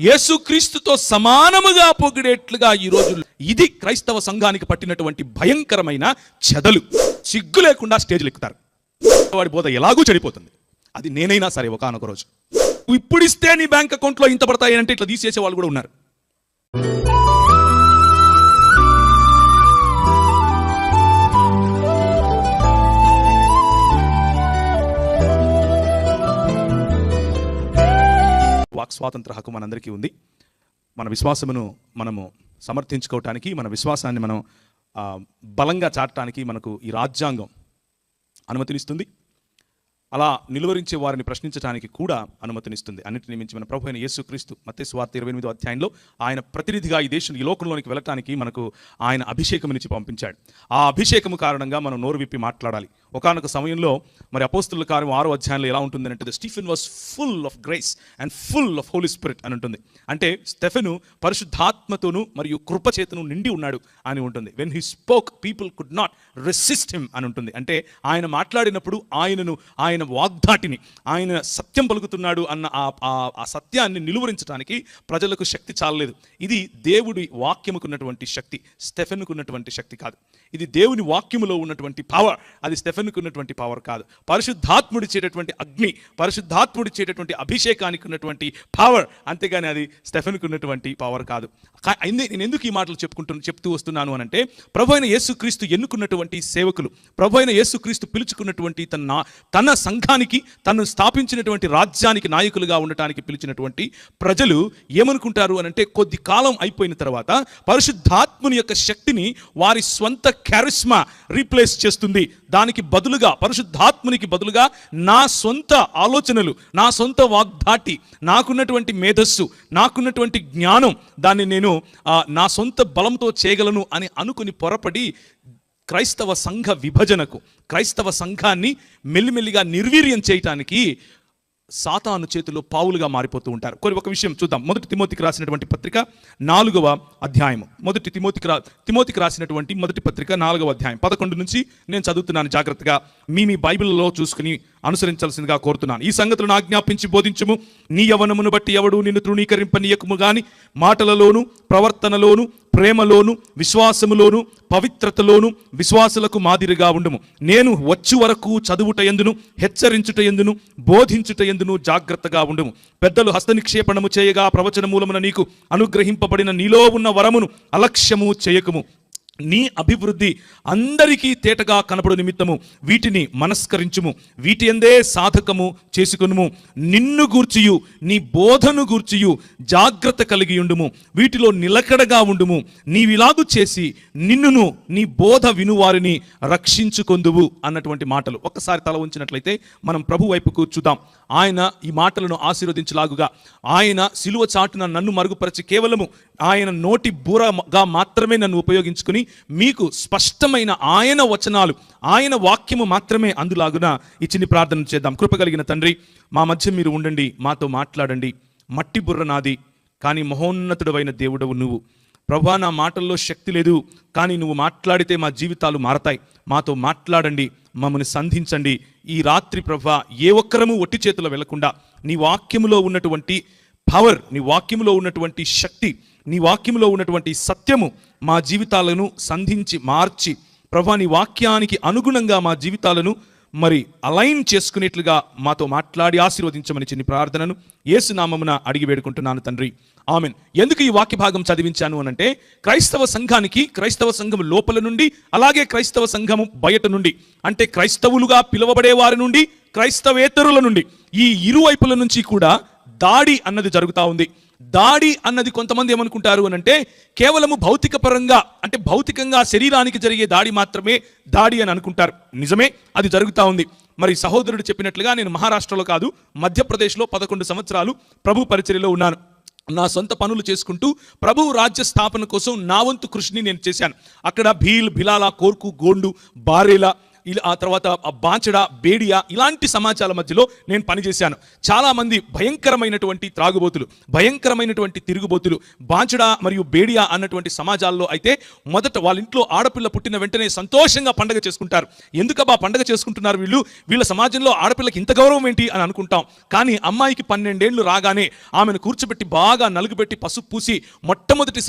యేసుక్రీస్తుతో సమానముగా పొగిడేట్లుగా ఈ రోజుల్లో ఇది క్రైస్తవ సంఘానికి పట్టినటువంటి భయంకరమైన చెదలు. సిగ్గు లేకుండా స్టేజ్లు ఎక్కుతారు. వాడి బోధ ఎలాగూ చెడిపోతుంది. అది నేనైనా సరే ఒకానొక రోజు ఇప్పుడు ఇస్తే నీ బ్యాంక్ అకౌంట్లో ఇంత పడతాయి అంటే ఇట్లా తీసేసే వాళ్ళు కూడా ఉన్నారు. వాక్ స్వాతంత్ర హక్కు మనందరికీ ఉంది. మన విశ్వాసమును మనము సమర్థించుకోవటానికి, మన విశ్వాసాన్ని మనం బలంగా చాటడానికి మనకు ఈ రాజ్యాంగం అనుమతినిస్తుంది. అలా నిలువరించే వారిని ప్రశ్నించడానికి కూడా అనుమతినిస్తుంది. అన్నిటిని మించి మన ప్రభు అయిన యేసుక్రీస్తు మత్తయి సువార్త 28వ అధ్యాయంలో ఆయన ప్రతినిధిగా ఈ లోకంలోనికి వెళ్ళటానికి మనకు ఆయన అభిషేకం నుంచి పంపించాడు. ఆ అభిషేకము కారణంగా మనం నోరు విప్పి మాట్లాడాలి. ఒకానొక సమయంలో మరి అపోస్తలుల కార్యం 6వ అధ్యాయంలో ఎలా ఉంటుంది అంటే Stephen was full of grace and full of Holy Spirit అని ఉంటుంది. అంటే స్టెఫెను పరిశుద్ధాత్మతోను మరియు కృపచేతను నిండి ఉన్నాడు అని ఉంటుంది. When he spoke people could not resist him అని ఉంటుంది. అంటే ఆయన మాట్లాడినప్పుడు ఆయన వాగ్దాటిని, ఆయన సత్యం పలుకుతున్నాడు అన్న ఆ సత్యాన్ని నిలువరించడానికి ప్రజలకు శక్తి చాలలేదు. ఇది దేవుడి వాక్యముకున్నటువంటి శక్తి, స్టెఫెన్కు ఉన్నటువంటి శక్తి కాదు. ఇది దేవుని వాక్యములో ఉన్నటువంటి పవర్, అది స్టెఫెన్కు ఉన్నటువంటి పవర్ కాదు. పరిశుద్ధాత్ముడిచ్చేటటువంటి అగ్ని, పరిశుద్ధాత్ముడిచ్చేటటువంటి అభిషేకానికి ఉన్నటువంటి పవర్, అంతేగాని అది స్టెఫెన్కు ఉన్నటువంటి పవర్ కాదు. నేను ఎందుకు ఈ మాటలు చెప్తూ వస్తున్నాను అనంటే, ప్రభు అయిన యేసుక్రీస్తు ఎన్నుకున్నటువంటి సేవకులు, ప్రభు అయిన యేసుక్రీస్తు పిలుచుకున్నటువంటి తన సంఘానికి, తను స్థాపించినటువంటి రాజ్యానికి నాయకులుగా ఉండటానికి పిలిచినటువంటి ప్రజలు ఏమనుకుంటారు అనంటే, కొద్ది కాలం అయిపోయిన తర్వాత పరిశుద్ధాత్ముని యొక్క శక్తిని వారి స్వంత క్యారిస్మా రీప్లేస్ చేస్తుంది. దానికి బదులుగా, పరిశుద్ధాత్మునికి బదులుగా నా సొంత ఆలోచనలు, నా సొంత వాగ్దాటి, నాకున్నటువంటి మేధస్సు, నాకున్నటువంటి జ్ఞానం, దాన్ని నేను నా సొంత బలంతో చేయగలను అని అనుకుని పొరపడి క్రైస్తవ సంఘ విభజనకు, క్రైస్తవ సంఘాన్ని మెల్లిమెల్లిగా నిర్వీర్యం చేయటానికి సాతాను చేతిలో పావులుగా మారిపోతూ ఉంటారు. ఒక విషయం చూద్దాం. 1 తిమోతికి రాసినటువంటి పత్రిక 4వ అధ్యాయము. 1 తిమోతికి రాసినటువంటి మొదటి పత్రిక 4వ అధ్యాయం 11 నుంచి నేను చదువుతున్నాను. జాగ్రత్తగా మీ బైబిల్లో చూసుకుని అనుసరించాల్సిందిగా కోరుతున్నాను. ఈ సంగతులను ఆజ్ఞాపించి బోధించుము. నీ యవ్వనమును బట్టి ఎవడు నిన్ను తృణీకరింపనీయకుము గాని మాటలలోను, ప్రవర్తనలోను, ప్రేమలోను, విశ్వాసములోను, పవిత్రతలోను విశ్వాసులకు మాదిరిగా ఉండుము. నేను వచ్చు వరకు చదువుట యందును, హెచ్చరించుట యందును, బోధించుట యందును జాగ్రత్తగా ఉండుము. పెద్దలు హస్తనిక్షేపణము చేయగా ప్రవచన మూలమున నీకు అనుగ్రహింపబడిన నీలో ఉన్న వరమును అలక్ష్యము చేయకుము. నీ అభివృద్ధి అందరికీ తేటగా కనపడు నిమిత్తము వీటిని మనస్కరించుము. వీటి యందే సాధకము చేసుకొనుము. నిన్ను గూర్చియు నీ బోధను గూర్చియు జాగ్రత్త కలిగి ఉండుము. వీటిలో నిలకడగా ఉండుము. నీవిలాగు చేసి నిన్నును నీ బోధ వినువారిని రక్షించుకొందువు అన్నటువంటి మాటలు. ఒక్కసారి తల ఉంచినట్లయితే మనం ప్రభు వైపుకు చూద్దాం. ఆయన ఈ మాటలను ఆశీర్వదించలాగుగా, ఆయన సిలువ చాటున నన్ను మరుగుపరిచి కేవలము ఆయన నోటి బూరగా మాత్రమే నన్ను ఉపయోగించుకుని మీకు స్పష్టమైన ఆయన వచనాలు, ఆయన వాక్యము మాత్రమే అందులాగున ఈ చిన్ని ప్రార్థన చేద్దాం. కృపగలిగిన తండ్రి, మా మధ్య మీరు ఉండండి, మాతో మాట్లాడండి. మట్టి బుర్ర నాది, కానీ మహోన్నతుడవైన దేవుడవు నువ్వు. ప్రభా, నా మాటల్లో శక్తి లేదు, కానీ నువ్వు మాట్లాడితే మా జీవితాలు మారతాయి. మాతో మాట్లాడండి, మమ్మల్ని సంధించండి. ఈ రాత్రి ప్రభా, ఏ ఒక్కరము ఒట్టి చేతులు వెళ్లకుండా నీ వాక్యములో ఉన్నటువంటి పవర్, నీ వాక్యములో ఉన్నటువంటి శక్తి, నీ వాక్యములో ఉన్నటువంటి సత్యము మా జీవితాలను సంధించి మార్చి ప్రభా, నీ వాక్యానికి అనుగుణంగా మా జీవితాలను మరి అలైన్ చేసుకునేట్లుగా మాతో మాట్లాడి ఆశీర్వదించమని చిన్ని ప్రార్థనను యేసు నామమున అడిగి వేడుకుంటున్నాను తండ్రి, ఆమెన్. ఎందుకు ఈ వాక్య భాగం చదివించాను అనంటే, క్రైస్తవ సంఘానికి, క్రైస్తవ సంఘం లోపల నుండి, అలాగే క్రైస్తవ సంఘము బయట నుండి, అంటే క్రైస్తవులుగా పిలువబడే వారి నుండి, క్రైస్తవేతరుల నుండి, ఈ ఇరువైపుల నుంచి కూడా దాడి అన్నది జరుగుతూ ఉంది. దాడి అన్నది కొంతమంది ఏమనుకుంటారు అనంటే, కేవలము భౌతిక పరంగా, అంటే భౌతికంగా శరీరానికి జరిగే దాడి మాత్రమే దాడి అని అనుకుంటారు. నిజమే, అది జరుగుతూ ఉంది. మరి సహోదరుడు చెప్పినట్లుగా నేను మహారాష్ట్రలో కాదు, మధ్యప్రదేశ్లో 11 సంవత్సరాలు ప్రభు పరిచర్యలో ఉన్నాను. నా సొంత పనులు చేసుకుంటూ ప్రభు రాజ్య స్థాపన కోసం నా వంతు కృషిని నేను చేశాను. అక్కడ భీల్, భిలాలా, కోర్కు, గోండు, బారేలా, ఆ తర్వాత బాంచడ, బేడియా ఇలాంటి సమాజాల మధ్యలో నేను పనిచేశాను. చాలామంది భయంకరమైనటువంటి త్రాగుబోతులు, భయంకరమైనటువంటి తిరుగుబోతులు బాంచడ మరియు బేడియా అన్నటువంటి సమాజాల్లో అయితే మొదట వాళ్ళ ఇంట్లో ఆడపిల్ల పుట్టిన వెంటనే సంతోషంగా పండగ చేసుకుంటారు. ఎందుకబ్బా పండగ చేసుకుంటున్నారు వీళ్ళ సమాజంలో ఆడపిల్లకి ఇంత గౌరవం ఏంటి అని అనుకుంటాం. కానీ అమ్మాయికి 12 ఏళ్ళు రాగానే ఆమెను కూర్చోబెట్టి బాగా నలుగుబెట్టి పసుపు పూసి మొట్టమొదటిసారి